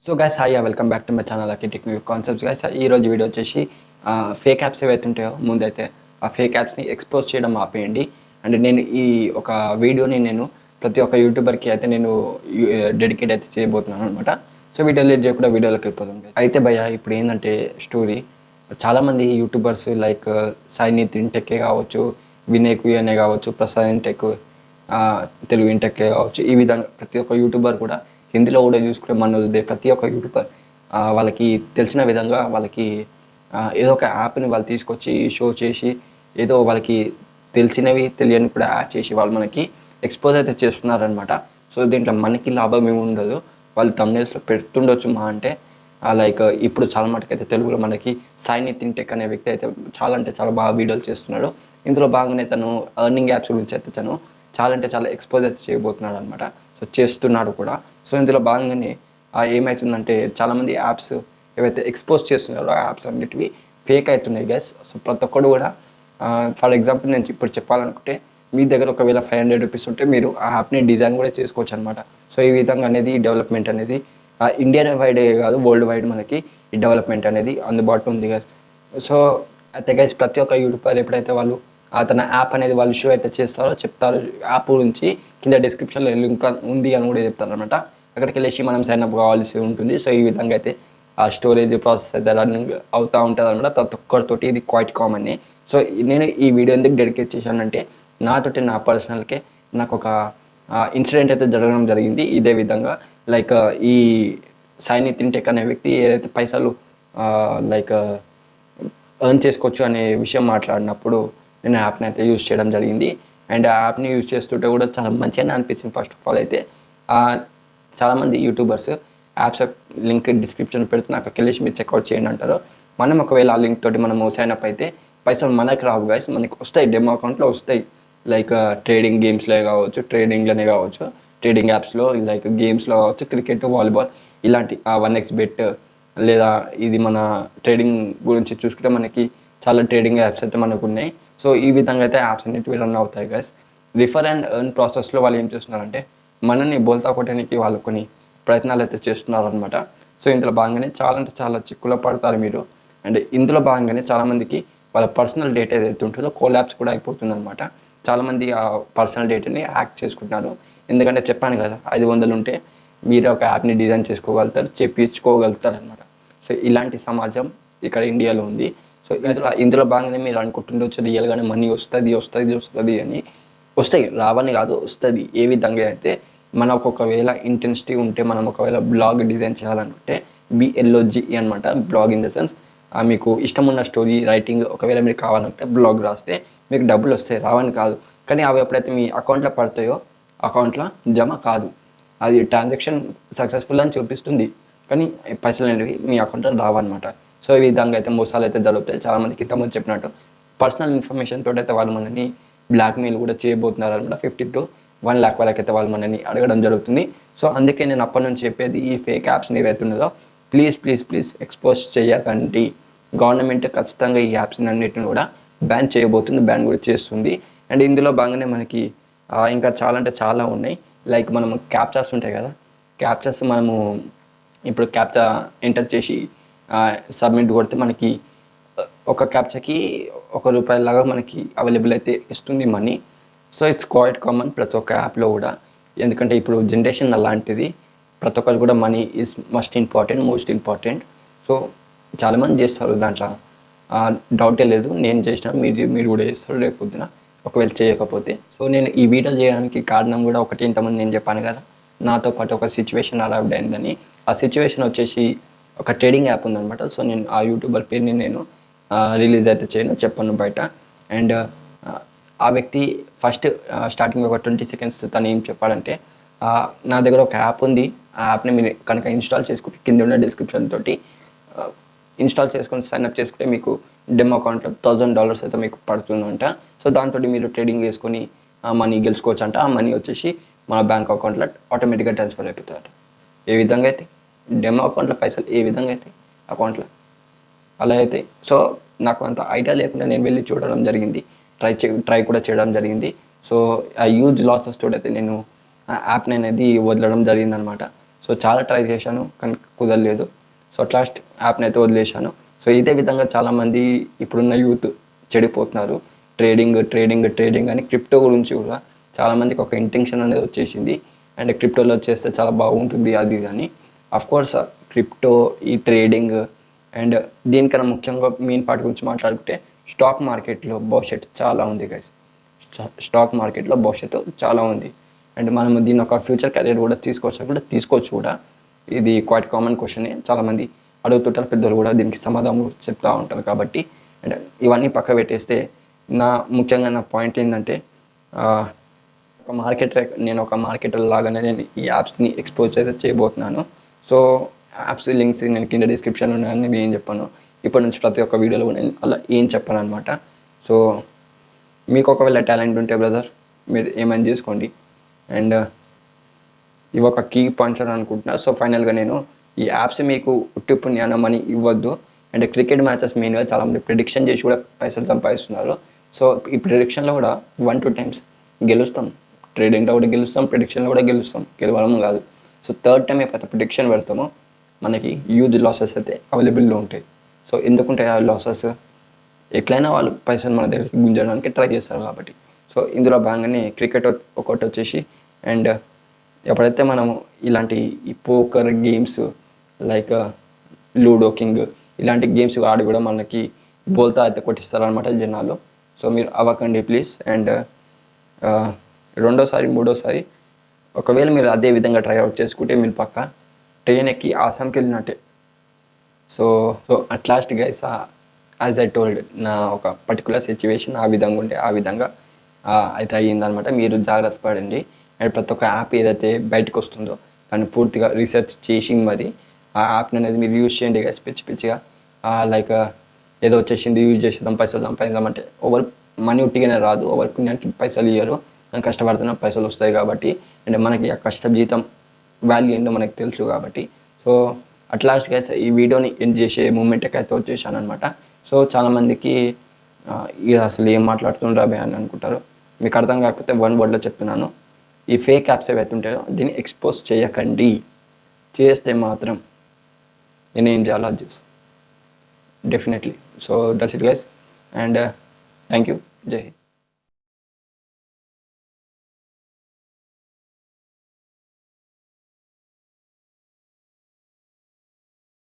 So guys hi welcome back to my channel technical concepts guys. ఈ రోజు video వచ్చేసి fake apps ఏవైతే ఉంటాయో ముందైతే ఆ ఫేక్ యాప్స్ని ఎక్స్పోజ్ చేయడం ఆపేయండి. అండ్ నేను ఈ ఒక వీడియోని నేను ప్రతి ఒక్క యూట్యూబర్కి అయితే నేను డెడికేట్ అయితే చేయబోతున్నాను అనమాట. సో వీడియో లేట్ చేయకుండా వీడియోలోకి వెళ్ళిపోతుంది. అయితే భయ్య ఇప్పుడు ఏంటంటే స్టోరీ, చాలామంది యూట్యూబర్స్ లైక్ సాయి ఇంటెక్కే కావచ్చు, వినయ్ కుయనే కావచ్చు, ప్రసాద్ ఇంటెక్, తెలుగు ఇంటెక్కే కావచ్చు, ఈ విధంగా ప్రతి ఒక్క యూట్యూబర్ కూడా హిందీలో కూడా చూసుకుంటే మన ప్రతి ఒక్క యూట్యూబర్ వాళ్ళకి తెలిసిన విధంగా వాళ్ళకి ఏదో ఒక యాప్ని వాళ్ళు తీసుకొచ్చి షో చేసి ఏదో వాళ్ళకి తెలిసినవి తెలియని కూడా యాడ్ చేసి వాళ్ళు మనకి ఎక్స్పోజ్ అయితే చేస్తున్నారనమాట. సో దీంట్లో మనకి లాభం ఏమి ఉండదు, వాళ్ళు తమ్నెల్స్లో పెడుతుండొచ్చు మా అంటే. లైక్ ఇప్పుడు చాలా మటుకైతే తెలుగులో మనకి సాయి టెక్ అనే వ్యక్తి అయితే చాలా అంటే చాలా బాగా వీడియోలు చేస్తున్నాడు. ఇందులో భాగంగానే తను ఎర్నింగ్ యాప్స్ గురించి అయితే తను చాలా అంటే చాలా ఎక్స్పోజ్ అయితే చేయబోతున్నాడు అనమాట. సో చేస్తున్నాడు కూడా. సో ఇందులో భాగంగానే ఏమవుతుందంటే చాలామంది యాప్స్ ఏవైతే ఎక్స్పోజ్ చేస్తున్నారో ఆ యాప్స్ అన్నిటివి ఫేక్ అవుతున్నాయి గైస్. సో ప్రతి ఒక్కడు కూడా ఫర్ ఎగ్జాంపుల్ నేను ఇప్పుడు చెప్పాలనుకుంటే మీ దగ్గర ఒకవేళ 500 రూపీస్ ఉంటే మీరు ఆ యాప్ని డిజైన్ కూడా చేసుకోవచ్చు అనమాట. సో ఈ విధంగా అనేది డెవలప్మెంట్ అనేది ఇండియా వైడే కాదు వరల్డ్ వైడ్ మనకి ఈ డెవలప్మెంట్ అనేది అందుబాటులో ఉంది గైస్. సో అయితే గైస్ ప్రతి ఒక్క యూట్యూబర్ ఎప్పుడైతే వాళ్ళు తన యాప్ అనేది వాళ్ళు షో అయితే చేస్తారో చెప్తారు, యాప్ గురించి కింద డిస్క్రిప్షన్లో లింక్ ఉంది అని కూడా చెప్తారు అనమాట. అక్కడికి వెళ్ళేసి మనం సైన్ అప్ కావాల్సి ఉంటుంది. సో ఈ విధంగా అయితే ఆ స్టోరేజ్ ప్రాసెస్ అయితే రన్నింగ్ అవుతూ ఉంటుంది అనమాట ప్రతి ఒక్కరితోటి. ఇది క్వైట్ కామన్. సో నేను ఈ వీడియో ఎందుకు డెడికేట్ చేశానంటే నాతోటి నా పర్సనల్కే నాకు ఒక ఇన్సిడెంట్ అయితే జరగడం జరిగింది. ఇదే విధంగా లైక్ ఈ సాయి టెక్ అనే వ్యక్తి ఏదైతే పైసలు లైక్ ఎర్న్ చేసుకోవచ్చు అనే విషయం మాట్లాడినప్పుడు నేను యాప్ని అయితే యూజ్ చేయడం జరిగింది. అండ్ ఆ యాప్ని యూజ్ చేస్తుంటే కూడా చాలా మంచిగానే అనిపించింది. ఫస్ట్ ఆఫ్ ఆల్ అయితే చాలామంది యూట్యూబర్స్ యాప్స్ లింక్ డిస్క్రిప్షన్ పెడుతున్న అక్కడికి వెళ్ళేసి మీరు చెక్అవుట్ చేయండి అంటారు. మనం ఒకవేళ ఆ లింక్ తోటి మనం సైన్ అప్ అయితే పైసలు మనకి రావు గైస్, మనకి వస్తాయి, డెమో అకౌంట్లో వస్తాయి. లైక్ ట్రేడింగ్ గేమ్స్లో కావచ్చు, ట్రేడింగ్లోనే కావచ్చు, ట్రేడింగ్ యాప్స్లో లైక్ గేమ్స్లో కావచ్చు, క్రికెట్, వాలీబాల్ ఇలాంటి 1x బెట్ లేదా ఇది మన ట్రేడింగ్ గురించి చూసుకుంటే మనకి చాలా ట్రేడింగ్ యాప్స్ అయితే మనకు ఉన్నాయి. సో ఈ విధంగా అయితే యాప్స్ అనేటివి రన్ అవుతాయి గైస్. రిఫర్ అండ్ ఎర్న్ ప్రాసెస్లో వాళ్ళు ఏం చేస్తున్నారంటే మనల్ని బోల్తా కొట్టడానికి వాళ్ళు కొన్ని ప్రయత్నాలు అయితే చేస్తున్నారు అనమాట. సో ఇందులో భాగంగానే చాలా అంటే చాలా చిక్కులో పడతారు మీరు. అండ్ ఇందులో భాగంగానే చాలామందికి వాళ్ళ పర్సనల్ డేటా ఏదైతే ఉంటుందో కోలాప్స్ కూడా అయిపోతుంది అనమాట. చాలామంది ఆ పర్సనల్ డేటాని హ్యాక్ చేసుకుంటున్నారు. ఎందుకంటే చెప్పాను కదా 500 ఉంటే మీరు ఒక యాప్ని డిజైన్ చేసుకోగలుగుతారు, చెప్పించుకోగలుగుతారు అనమాట. సో ఇలాంటి సమాజం ఇక్కడ ఇండియాలో ఉంది. సో ఇందులో భాగంగానే మీరు అనుకుంటుండొచ్చు రియల్గానే మనీ వస్తుంది అని. వస్తాయి, రావని కాదు, వస్తుంది. ఏ విధంగా అయితే మనకు ఒకవేళ ఇంటెన్సిటీ ఉంటే మనం ఒకవేళ బ్లాగ్ డిజైన్ చేయాలనుకుంటే BLOG అనమాట, బ్లాగ్ ఇన్ ద సెన్స్ మీకు ఇష్టం ఉన్న స్టోరీ రైటింగ్ ఒకవేళ మీరు కావాలంటే బ్లాగ్ రాస్తే మీకు డబ్బులు వస్తాయి, రావని కాదు. కానీ అవి ఎప్పుడైతే మీ అకౌంట్లో పడతాయో అకౌంట్లో జమ కాదు. అది ట్రాన్సాక్షన్ సక్సెస్ఫుల్ అని చూపిస్తుంది కానీ పైసలు అనేవి మీ అకౌంట్లో రావన్నమాట. సో ఈ విధంగా అయితే మోసాలు అయితే జరుగుతాయి. చాలామందికి ఇంతకుముందు చెప్పినట్టు పర్సనల్ ఇన్ఫర్మేషన్ తోటి అయితే వాళ్ళు మనని బ్లాక్మెయిల్ కూడా చేయబోతున్నారు అనమాట. 50 to 1 lakh వాళ్ళకైతే వాళ్ళు మనని అడగడం జరుగుతుంది. సో అందుకే నేను అప్పటి నుంచి చెప్పేది ఈ ఫేక్ యాప్స్ని ఏవైతే ఉన్నదో ప్లీజ్ ఎక్స్పోజ్ చేయకండి. గవర్నమెంట్ ఖచ్చితంగా ఈ యాప్స్ని అన్నిటిని కూడా బ్యాన్ చేయబోతుంది, బ్యాన్ కూడా చేస్తుంది. అండ్ ఇందులో భాగంగానే మనకి ఇంకా చాలా అంటే చాలా ఉన్నాయి. లైక్ మనం క్యాప్చాస్ ఉంటాయి కదా, క్యాప్చాస్ మనము ఇప్పుడు క్యాప్చా ఎంటర్ చేసి సబ్మిట్ కొడితే మనకి ఒక క్యాప్చాకి ₹1 లాగా మనకి అవైలబుల్ అయితే ఇస్తుంది money. So it's quite common ప్రతి ఒక్క యాప్లో కూడా. ఎందుకంటే ఇప్పుడు జనరేషన్ అలాంటిది, ప్రతి ఒక్కరు కూడా money is most important. So చాలామంది చేస్తారు, దాంట్లో డౌటే లేదు. నేను చేసిన మీరు కూడా చేస్తారు రేపు పొద్దున ఒకవేళ చేయకపోతే. సో నేను ఈ వీడియో చేయడానికి కారణం కూడా ఒకటి, ఇంతమంది నేను చెప్పాను కదా నాతో పాటు ఒక సిచ్యువేషన్ అరైవ్డ్ అయిందని. ఆ సిచ్యువేషన్ వచ్చేసి ఒక ట్రేడింగ్ యాప్ ఉందన్నమాట. సో నేను ఆ యూట్యూబర్ పేరుని నేను రిలీజ్ అయితే చెప్పను బయట. అండ్ ఆ వ్యక్తి ఫస్ట్ స్టార్టింగ్ ఒక 20 seconds తను ఏం చెప్పాడంటే నా దగ్గర ఒక యాప్ ఉంది, ఆ యాప్ని మీరు కనుక ఇన్స్టాల్ చేసుకుంటే కింద ఉన్న డిస్క్రిప్షన్ తోటి ఇన్స్టాల్ చేసుకొని సైన్అప్ చేసుకుంటే మీకు డెమో అకౌంట్లో $1000 అయితే మీకు పడుతుందంట. సో దాంతో మీరు ట్రేడింగ్ చేసుకొని మనీ గెలుచుకోవచ్చు అంట. ఆ మనీ వచ్చేసి మన బ్యాంక్ అకౌంట్లో ఆటోమేటిక్గా ట్రాన్స్ఫర్ అయిపోతారట. ఏ విధంగా అయితే డెమో అకౌంట్లో పైసలు ఏ విధంగా అయితే అకౌంట్లో అలా అయితే. సో నాకు అంత ఐడియా లేకుండా నేను వెళ్ళి చూడడం జరిగింది, ట్రై కూడా చేయడం జరిగింది. సో ఆ హ్యూజ్ లాసెస్ తోడైతే నేను యాప్ని అనేది వదలడం జరిగిందనమాట. సో సో చాలా ట్రై చేశాను కానీ కుదరలేదు. సో అట్ లాస్ట్ యాప్ని అయితే వదిలేశాను. సో ఇదే విధంగా చాలామంది ఇప్పుడున్న యూత్ చెడిపోతున్నారు. ట్రేడింగ్ అని క్రిప్టో గురించి కూడా చాలామందికి ఒక ఇంటెన్షన్ అనేది వచ్చేసింది. అండ్ క్రిప్టోలో చేస్తే చాలా బాగుంటుంది అది ఇది అని. అఫ్కోర్స్ క్రిప్టో, ఈ ట్రేడింగ్ అండ్ దీనికన్నా ముఖ్యంగా మెయిన్ పార్ట్ గురించి మాట్లాడుకుంటే స్టాక్ మార్కెట్లో భవిష్యత్తు చాలా ఉంది గైస్. స్టాక్ మార్కెట్లో భవిష్యత్తు చాలా ఉంది. అండ్ మనం దీన్ని ఒక ఫ్యూచర్ కెరీర్ కూడా తీసుకోవచ్చు కూడా. ఇది క్వైట్ కామన్ క్వశ్చనే, చాలామంది అడుగుతుంటారు, పెద్దలు కూడా దీనికి సమాధానం చెప్తూ ఉంటారు. కాబట్టి అండ్ ఇవన్నీ పక్క పెట్టేస్తే ముఖ్యంగా నా పాయింట్ ఏంటంటే నేను ఒక మార్కెటర్ లాగానే నేను ఈ యాప్స్ని ఎక్స్పోజ్ అయితే చేయబోతున్నాను. సో యాప్స్ లింక్స్ నేను కింద డిస్క్రిప్షన్లో ఉన్నాయని నేను ఏం చెప్పాను, ఇప్పటి నుంచి ప్రతి ఒక్క వీడియోలో నేను అలా ఏం చెప్పాను అనమాట. సో మీకు ఒకవేళ టాలెంట్ ఉంటే బ్రదర్ మీరు ఏమైనా చేసుకోండి. అండ్ ఇవి ఒక కీ పాయింట్స్ అని అనుకుంటున్నా. సో ఫైనల్గా నేను ఈ యాప్స్ మీకు ఉట్టి పుణ్యానం అని ఇవ్వద్దు. అండ్ క్రికెట్ మ్యాచెస్ మెయిన్గా చాలామంది ప్రిడిక్షన్ చేసి కూడా పైసలు సంపాదిస్తున్నారు. సో ఈ ప్రిడిక్షన్లో కూడా 1-2 టైమ్స్ గెలుస్తాం, ట్రేడింగ్లో కూడా గెలుస్తాం, ప్రిడిక్షన్లో కూడా గెలవడం కాదు. సో థర్డ్ టైం ఎప్పుడైతే ప్రిడిక్షన్ పెడతామో మనకి హ్యూజ్ లాసెస్ అయితే అవైలబుల్లో ఉంటాయి. సో ఎందుకుంటాయి ఆ లాసెస్? ఎట్లయినా వాళ్ళు పైసలు మన దగ్గరికి గుంజడానికి ట్రై చేస్తారు కాబట్టి. సో ఇందులో భాగంగానే క్రికెట్ ఒకటి వచ్చేసి, అండ్ ఎప్పుడైతే మనము ఇలాంటి ఈ poker games like ludo king ఇలాంటి గేమ్స్ ఆడి కూడా మనకి బోల్తా అయితే కొట్టిస్తారనమాట జనాలు. సో మీరు అవ్వకండి ప్లీజ్. అండ్ రెండోసారి మూడోసారి ఒకవేళ మీరు అదే విధంగా ట్రైఅవుట్ చేసుకుంటే మీరు పక్క ట్రైన్ ఎక్కి ఆసాంకి వెళ్ళినట్టే. So at last guys as I told, నా ఒక పర్టికులర్ సిచ్యువేషన్ ఆ విధంగా అయితే అయ్యిందనమాట. మీరు జాగ్రత్త పడండి. అండ్ ప్రతి ఒక్క యాప్ ఏదైతే బయటకు వస్తుందో దాన్ని పూర్తిగా రీసెర్చ్ చేసి మరి ఆ యాప్ని అనేది మీరు యూజ్ చేయండి గైస్. పిచ్చిగా లైక్ ఏదో వచ్చేసింది యూజ్ చేసేద్దాం పైసలు సంపాదిద్దామంటే ఓవర్ మనీ ఉట్టిగానే రాదు, ఓవర్ పుణ్యానికి పైసలు ఇయ్యరు. మనం కష్టపడుతున్న పైసలు వస్తాయి కాబట్టి, అండ్ మనకి ఆ కష్టం జీతం వాల్యూ ఏంటో మనకు తెలుసు కాబట్టి. సో అట్ లాస్ట్ గైస్ ఈ వీడియోని ఎండ్ చేసే మూమెంట్కి అయితే వచ్చేసాను అనమాట. సో చాలామందికి ఇది అసలు ఏం మాట్లాడుతుండ్రా బే అని అనుకుంటారు. మీకు అర్థం కాకపోతే వన్ వర్డ్లో చెప్తున్నాను, ఈ ఫేక్ యాప్స్ ఏవైతే ఉంటాయో దీన్ని ఎక్స్పోజ్ చేయకండి. చేస్తే మాత్రం నేనేం చేయాలో అది చేస్తాను definitely. So that's it guys, and thank you. జై హింద్.